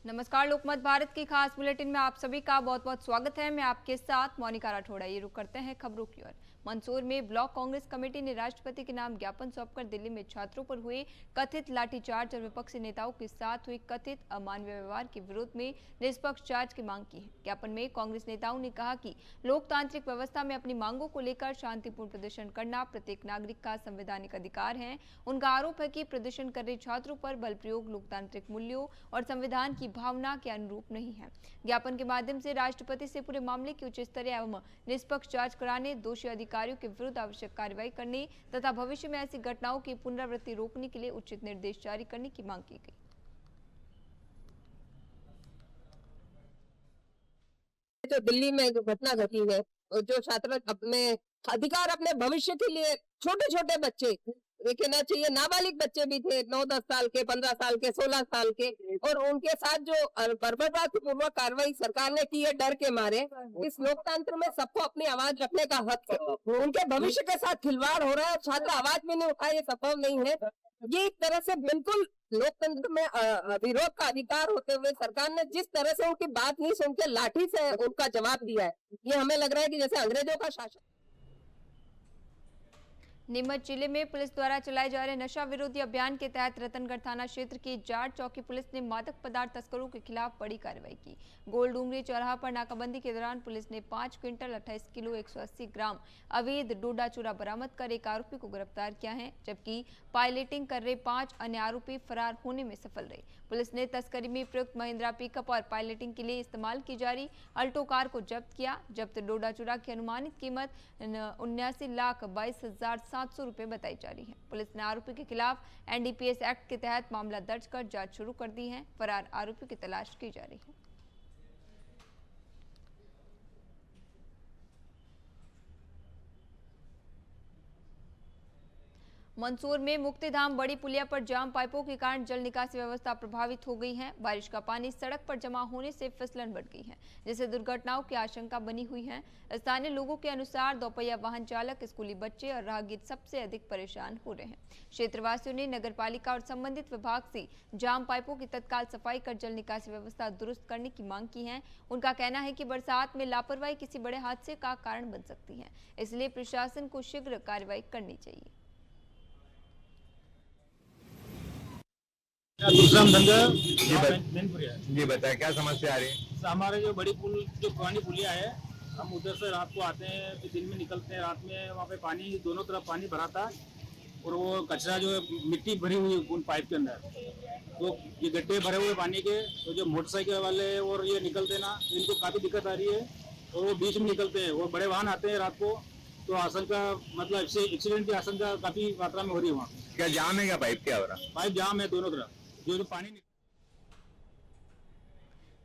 नमस्कार, लोकमत भारत की खास बुलेटिन में आप सभी का बहुत बहुत स्वागत है। मैं आपके साथ मोनिका राठौड़ा। ये रुक करते हैं खबरों की ओर। मंदसौर में ब्लॉक कांग्रेस कमेटी ने राष्ट्रपति के नाम ज्ञापन सौंपकर दिल्ली में छात्रों पर हुए कथित लाठीचार्ज और विपक्षी नेताओं के साथ हुए कथित अमानवीय व्यवहार के विरोध में निष्पक्ष जांच की मांग की है। ज्ञापन में कांग्रेस नेताओं ने कहा कि लोकतांत्रिक व्यवस्था में अपनी मांगों को लेकर शांतिपूर्ण प्रदर्शन करना प्रत्येक नागरिक का संवैधानिक अधिकार है। उनका आरोप है कि प्रदर्शन कर रहे छात्रों पर बल प्रयोग लोकतांत्रिक मूल्यों और संविधान की भावना के अनुरूप नहीं है। ज्ञापन के माध्यम से राष्ट्रपति से पूरे मामले की उच्च स्तरीय एवं निष्पक्ष जांच कराने, दोषी अधिकारियों के विरुद्ध आवश्यक कार्रवाई करने तथा भविष्य में ऐसी घटनाओं की पुनरावृत्ति रोकने के लिए उचित निर्देश जारी करने की मांग की गई। जो दिल्ली में जो घटना घटी है, जो छात्र अपने अधिकार, अपने भविष्य के लिए, छोटे छोटे बच्चे देखना चाहिए, नाबालिग बच्चे भी थे, 9-10 साल के, 15 साल के, 16 साल के, और उनके साथ जो बर्बरतापूर्वक कार्रवाई सरकार ने की है डर के मारे। इस लोकतंत्र में सबको अपनी आवाज रखने का हक है। उनके भविष्य के साथ खिलवाड़ हो रहा है, छात्र आवाज भी नहीं उठाए, ये संभव नहीं है। ये एक तरह से बिल्कुल लोकतंत्र में विरोध का अधिकार होते हुए सरकार ने जिस तरह से उनकी बात नहीं सुन के लाठी से उनका जवाब दिया है, ये हमें लग रहा है कि जैसे अंग्रेजों का शासन। नीमच जिले में पुलिस द्वारा चलाए जा रहे नशा विरोधी अभियान के तहत रतनगढ़ थाना क्षेत्र की जाट चौकी पुलिस ने मादक पदार्थ तस्करों के खिलाफ बड़ी कार्रवाई की। गोल डूंगरी चौराहा पर नाकाबंदी के दौरान पुलिस ने 5 क्विंटल 28 किलो 180 ग्राम अवैध डोडा चूरा बरामद कर एक आरोपी को गिरफ्तार किया है, जबकि पायलटिंग कर रहे 5 अन्य आरोपी फरार होने में सफल रहे। पुलिस ने तस्करी में प्रयुक्त महिंद्रा पिकअप और पायलटिंग के लिए इस्तेमाल की जा रही अल्टो कार को जब्त किया। जब्त डोडा चूरा की अनुमानित कीमत 79,22,700 रुपए बताई जा रही है। पुलिस ने आरोपी के खिलाफ एनडीपीएस एक्ट के तहत मामला दर्ज कर जांच शुरू कर दी है। फरार आरोपी की तलाश की जा रही है। मंदसौर में मुक्तिधाम बड़ी पुलिया पर जाम पाइपों के कारण जल निकासी व्यवस्था प्रभावित हो गई है। बारिश का पानी सड़क पर जमा होने से फिसलन बढ़ गई है, जिससे दुर्घटनाओं की आशंका बनी हुई है। स्थानीय लोगों के अनुसार दोपहिया वाहन चालक, स्कूली बच्चे और राहगीर सबसे अधिक परेशान हो रहे हैं। क्षेत्रवासियों ने नगरपालिका और संबंधित विभाग से जाम पाइपों की तत्काल सफाई कर जल निकासी व्यवस्था दुरुस्त करने की मांग की है। उनका कहना है कि बरसात में लापरवाही किसी बड़े हादसे का कारण बन सकती है, इसलिए प्रशासन को शीघ्र कार्रवाई करनी चाहिए। दूसरा धंधा जी बताए क्या समस्या आ रही है? हमारे जो बड़ी पुल, जो पुरानी पुलिया है, हम उधर से रात को आते हैं तो दिन में निकलते हैं, रात में वहाँ पे पानी दोनों तरफ पानी भरा था और वो कचरा जो है मिट्टी भरी हुई उन पाइप के अंदर, तो ये गड्ढे भरे हुए पानी के, तो जो मोटरसाइकिल वाले और ये निकलते ना, इनको काफ़ी दिक्कत आ रही है और वो बीच में निकलते हैं, वो बड़े वाहन आते हैं रात को, तो आशंका मतलब एक्सीडेंट की आशंका काफ़ी मात्रा में हो रही है वहाँ। क्या जाम है? क्या पाइप क्या हो रहा? पाइप जाम है दोनों तरफ, जो पानी।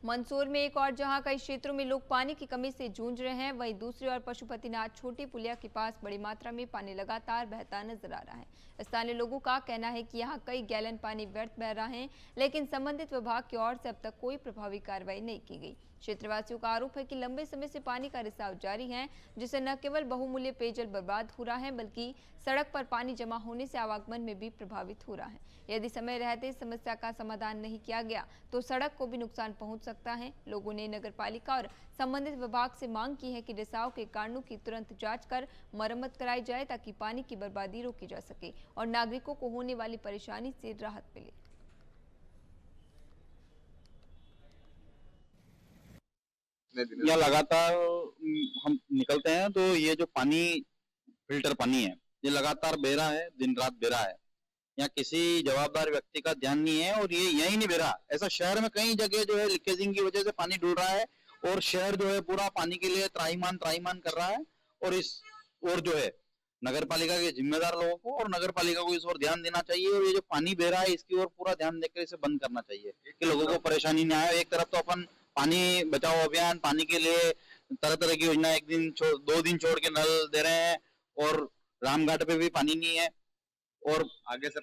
मंदसौर में एक और जहां कई क्षेत्रों में लोग पानी की कमी से जूझ रहे हैं, वहीं दूसरी ओर पशुपतिनाथ छोटी पुलिया के पास बड़ी मात्रा में पानी लगातार बहता नजर आ रहा है। स्थानीय लोगों का कहना है कि यहां कई गैलन पानी व्यर्थ बह रहा है, लेकिन संबंधित विभाग की ओर से अब तक कोई प्रभावी कार्रवाई नहीं की गई। क्षेत्रवासियों का आरोप है कि लंबे समय से पानी का रिसाव जारी है, जिससे न केवल बहुमूल्य पेयजल बर्बाद हो रहा है, बल्कि सड़क पर पानी जमा होने से आवागमन में भी प्रभावित हो रहा है। यदि समय रहते समस्या का समाधान नहीं किया गया तो सड़क को भी नुकसान पहुंच सकता है। लोगों ने नगरपालिका और संबंधित विभाग से मांग की है कि रिसाव के कारणों की तुरंत जांच कर मरम्मत कराई जाए, ताकि पानी की बर्बादी रोकी जा सके और नागरिकों को होने वाली परेशानी से राहत मिले। या लगातार हम निकलते हैं तो ये जो पानी फिल्टर पानी है ये लगातार बह रहा है, दिन रात बह रहा है। यहाँ किसी जवाबदार व्यक्ति का ध्यान नहीं है और ये यही नहीं बह रहा, ऐसा शहर में कई जगह जो है लीकेजिंग की वजह से पानी डूब रहा है और शहर जो है पूरा पानी के लिए त्राहिमाम कर रहा है। और जो है नगर पालिका के जिम्मेदार लोगों को और नगर पालिका को इस ओर ध्यान देना चाहिए और ये जो पानी बह रहा है इसकी ओर पूरा ध्यान देकर इसे बंद करना चाहिए कि लोगों को परेशानी नहीं आए। एक तरफ तो अपन पानी बचाओ अभियान, पानी के लिए तरह तरह की योजना, एक दिन 2 दिन छोड़ के नल दे रहे हैं और रामघाट पे भी पानी नहीं है और आगे से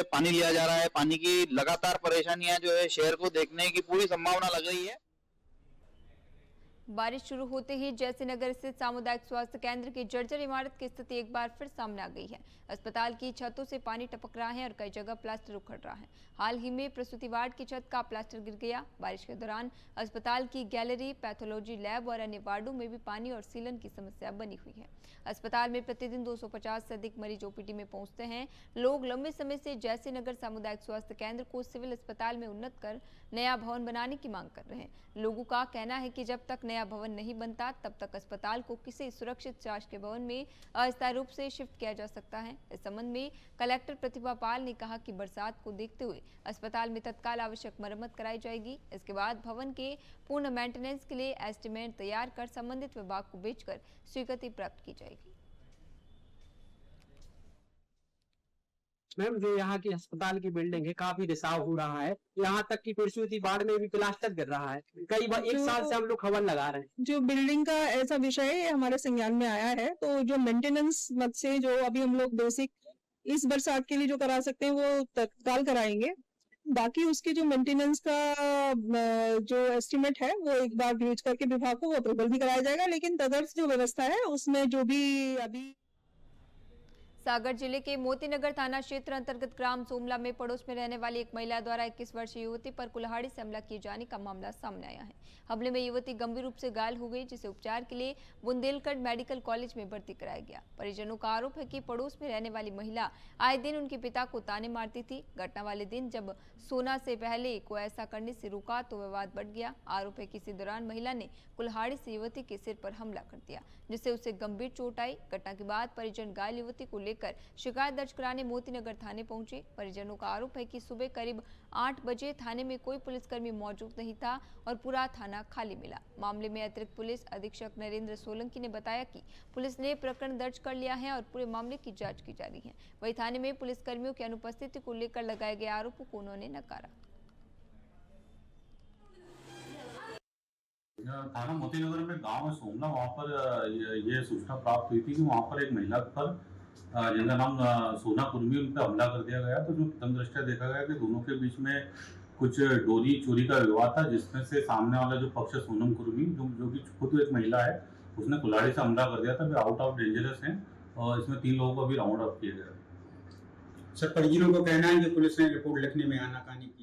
पानी लिया जा रहा है। पानी की लगातार परेशानियां जो है शहर को देखने की पूरी संभावना लग रही है। बारिश शुरू होते ही जयसिंहनगर स्थित सामुदायिक स्वास्थ्य केंद्र की जर्जर इमारत की स्थिति एक बार फिर सामने आ गई है। अस्पताल की छतों से पानी टपक रहा है और कई जगह प्लास्टर उखड़ रहा है। हाल ही में प्रसूति वार्ड की छत का प्लास्टर गिर गया। बारिश के दौरान अस्पताल की गैलरी, पैथोलॉजी लैब और अन्य वार्डों में भी पानी और सीलन की समस्या बनी हुई है। अस्पताल में प्रतिदिन 250 से अधिक मरीज ओपीडी में पहुंचते हैं। लोग लंबे समय से जयसिंहनगर सामुदायिक स्वास्थ्य केंद्र को सिविल अस्पताल में उन्नत कर नया भवन बनाने की मांग कर रहे हैं। लोगों का कहना है कि जब तक नया भवन नहीं बनता तब तक अस्पताल को किसी सुरक्षित शासकीय भवन में अस्थायी रूप से शिफ्ट किया जा सकता है। इस संबंध में कलेक्टर प्रतिभा पाल ने कहा कि बरसात को देखते हुए अस्पताल में तत्काल आवश्यक मरम्मत कराई जाएगी। इसके बाद भवन के पूर्ण मेंटेनेंस के लिए एस्टीमेट तैयार कर संबंधित विभाग को भेजकर स्वीकृति प्राप्त की जाएगी। मैम, जो यहाँ की अस्पताल की बिल्डिंग है काफी रिसाव हो रहा है। यहाँ तक कि प्रसूति वार्ड में भी प्लास्टर गिर रहा है। कई बार एक साल से हम लोग खबर लगा रहे हैं। जो बिल्डिंग का ऐसा विषय हमारे संज्ञान में आया है, तो जो मेंटेनेंस मद से जो अभी हम लोग बेसिक इस बरसात के लिए जो करा सकते हैं वो तत्काल कराएंगे। बाकी उसके जो मेंटेनेंस का जो एस्टिमेट है वो एक बार भेज करके विभाग को वो अप्रूवल भी कराया जाएगा। लेकिन तदर्थ जो व्यवस्था है उसमें जो भी अभी सागर जिले के मोतीनगर थाना क्षेत्र अंतर्गत ग्राम सोमला में पड़ोस में रहने वाली एक महिला द्वारा 21 वर्षीय युवती पर कुल्हाड़ी से हमला किए जाने का मामला सामने आया है। हमले में युवती गंभीर रूप से घायल हो गई, जिसे उपचार के लिए बुंदेलखंड मेडिकल कॉलेज में भर्ती कराया गया। परिजनों का आरोप है कि पड़ोस में रहने वाली महिला आए दिन उनके पिता को ताने मारती थी। घटना वाले दिन जब सोना से पहले को ऐसा करने से रोका तो विवाद बढ़ गया। आरोप है कि इसी दौरान महिला ने कुल्हाड़ी से युवती के सिर पर हमला कर दिया, जिससे उसे गंभीर चोट आई। घटना के बाद परिजन घायल युवती को लेकर शिकायत दर्ज कराने मोतीनगर थाने पहुंचे। परिजनों का आरोप है कि सुबह करीब 8 बजे थाने में कोई पुलिसकर्मी मौजूद नहीं था और पूरा थाना खाली मिला। मामले में अतिरिक्त पुलिस अधीक्षक नरेंद्र सोलंकी ने बताया कि पुलिस ने प्रकरण दर्ज कर लिया है और पूरे मामले की जांच की जा रही है। वहीं थाने में पुलिसकर्मियों की अनुपस्थिति को लेकर लगाए गए आरोपों को उन्होंने नकारा। थाना मोतीनगर में गांव सोमला, वहाँ पर ये सूचना प्राप्त हुई थी कि वहाँ पर एक महिला पर जिनका नाम सोना कुर्मी, उन पर हमला कर दिया गया। तो जो प्रथम दृष्टया देखा गया कि दोनों के बीच में कुछ डोरी चोरी का विवाद था, जिसमें से सामने वाला जो पक्ष सोनम कुर्मी जो कि खुद एक महिला है, उसने कुल्हाड़ी से हमला कर दिया था। वे आउट ऑफ डेंजरस हैं और इसमें 3 लोगों को भी राउंड अप किया गया। सर, परिजनों को कहना है कि पुलिस ने रिपोर्ट लिखने में आनाकानी की।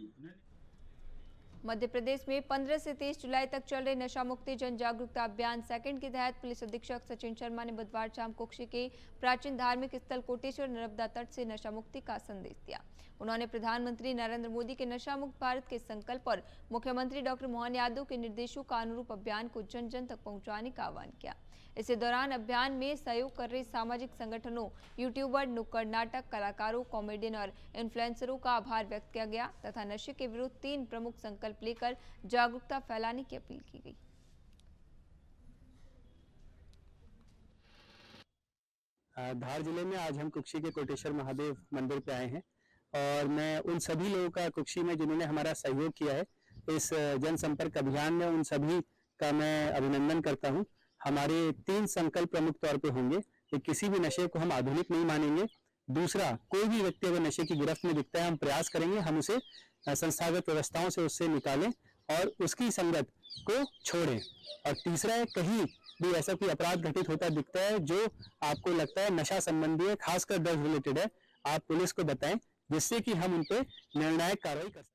मध्य प्रदेश में 15 से 23 जुलाई तक चल रहे नशा मुक्ति जन जागरूकता अभियान सेकंड के तहत पुलिस अधीक्षक सचिन शर्मा ने बुधवार शाम कुक्षी के प्राचीन धार्मिक स्थल कोटेश्वर नर्मदा तट से नशा मुक्ति का संदेश दिया। उन्होंने प्रधानमंत्री नरेंद्र मोदी के नशा मुक्त भारत के संकल्प और मुख्यमंत्री डॉक्टर मोहन यादव के निर्देशों का अनुरूप अभियान को जन जन तक पहुंचाने का आह्वान किया। इसी दौरान अभियान में सहयोग कर रहे सामाजिक संगठनों, यूट्यूबर, नुक्कड़ नाटक कलाकारों, कॉमेडियन और इन्फ्लुएंसरों का आभार व्यक्त किया गया तथा नशे के विरुद्ध 3 प्रमुख संकल्प लेकर जागरूकता फैलाने की अपील की गई। धार जिले में आज हम कुक्षी के कोटेश्वर महादेव मंदिर पे आए हैं और मैं उन सभी लोगों का कुक्षी में जिन्होंने हमारा सहयोग किया है इस जनसंपर्क अभियान में, उन सभी का मैं अभिनंदन करता हूं। हमारे 3 संकल्प प्रमुख तौर पे होंगे कि किसी भी नशे को हम आधुनिक नहीं मानेंगे। दूसरा, कोई भी व्यक्ति अगर नशे की गिरफ्त में दिखता है, हम प्रयास करेंगे हम उसे संस्थागत व्यवस्थाओं से उससे निकालें और उसकी संगत को छोड़ें। और तीसरा है, कहीं भी ऐसा कोई अपराध घटित होता दिखता है जो आपको लगता है नशा संबंधी है, खासकर ड्रग्स रिलेटेड है, आप पुलिस को बताएं जिससे कि हम उन पर निर्णायक कार्रवाई कर सकें।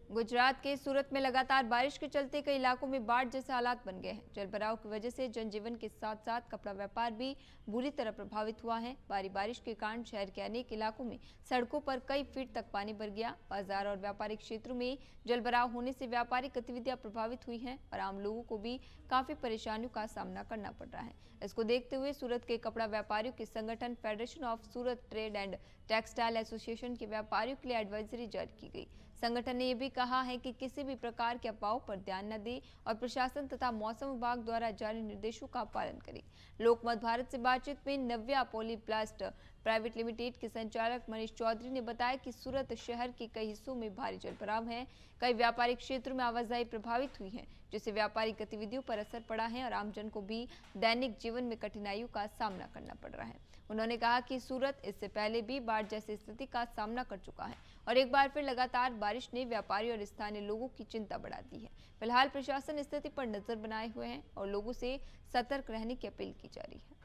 गुजरात के सूरत में लगातार बारिश के चलते कई इलाकों में बाढ़ जैसे हालात बन गए हैं। जलभराव की वजह से जनजीवन के साथ साथ कपड़ा व्यापार भी बुरी तरह प्रभावित हुआ है। भारी बारिश के कारण शहर के अनेक इलाकों में सड़कों पर कई फीट तक पानी भर गया। बाजार और व्यापारिक क्षेत्रों में जलभराव होने से व्यापारिक गतिविधियां प्रभावित हुई हैं और आम लोगों को भी काफी परेशानियों का सामना करना पड़ रहा है। इसको देखते हुए सूरत के कपड़ा व्यापारियों के संगठन federation of Surat trade and textile association के व्यापारियों के लिए एडवाइजरी जारी की गई। संगठन ने यह भी कहा है कि किसी भी प्रकार के अफवाहों पर ध्यान न दें और प्रशासन तथा मौसम विभाग द्वारा जारी निर्देशों का पालन करें। लोकमत भारत से बातचीत में नव्या पॉलीप्लास्ट प्राइवेट लिमिटेड के संचालक मनीष चौधरी ने बताया कि सूरत शहर के कई हिस्सों में भारी जलभराव है। कई व्यापारिक क्षेत्रों में आवाजाही प्रभावित हुई है, जिससे व्यापारिक गतिविधियों पर असर पड़ा है और आमजन को भी दैनिक जीवन में कठिनाइयों का सामना करना पड़ रहा है। उन्होंने कहा कि सूरत इससे पहले भी बाढ़ जैसी स्थिति का सामना कर चुका है और एक बार फिर लगातार बारिश ने व्यापारी और स्थानीय लोगों की चिंता बढ़ा दी है। फिलहाल प्रशासन स्थिति पर नजर बनाए हुए है और लोगों से सतर्क रहने की अपील की जा रही है।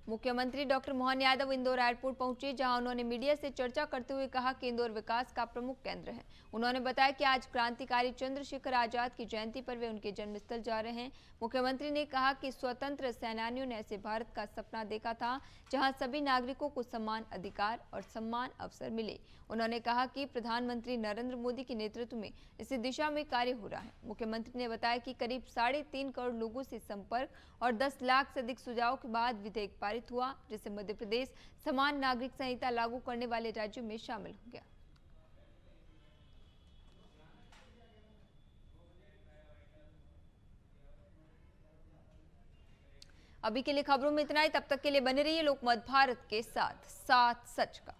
मुख्यमंत्री डॉक्टर मोहन यादव इंदौर एयरपोर्ट पहुंचे, जहां उन्होंने मीडिया से चर्चा करते हुए कहा कि इंदौर विकास का प्रमुख केंद्र है। उन्होंने बताया कि आज क्रांतिकारी चंद्रशेखर आजाद की जयंती पर वे उनके जन्मस्थल जा रहे हैं। मुख्यमंत्री ने कहा कि स्वतंत्र सेनानियों ने ऐसे भारत का सपना देखा था जहां सभी नागरिकों को समान अधिकार और समान अवसर मिले। उन्होंने कहा कि प्रधानमंत्री नरेंद्र मोदी के नेतृत्व में इसी दिशा में कार्य हो रहा है। मुख्यमंत्री ने बताया कि करीब 3.5 करोड़ लोगों से संपर्क और 10 लाख से अधिक सुझावों के बाद विधेयक पारित हुआ, जिससे मध्य प्रदेश समान नागरिक संहिता लागू करने वाले राज्यों में शामिल हो गया। अभी के लिए खबरों में इतना ही। तब तक के लिए बने रहिए लोकमत भारत के साथ, साथ सच का।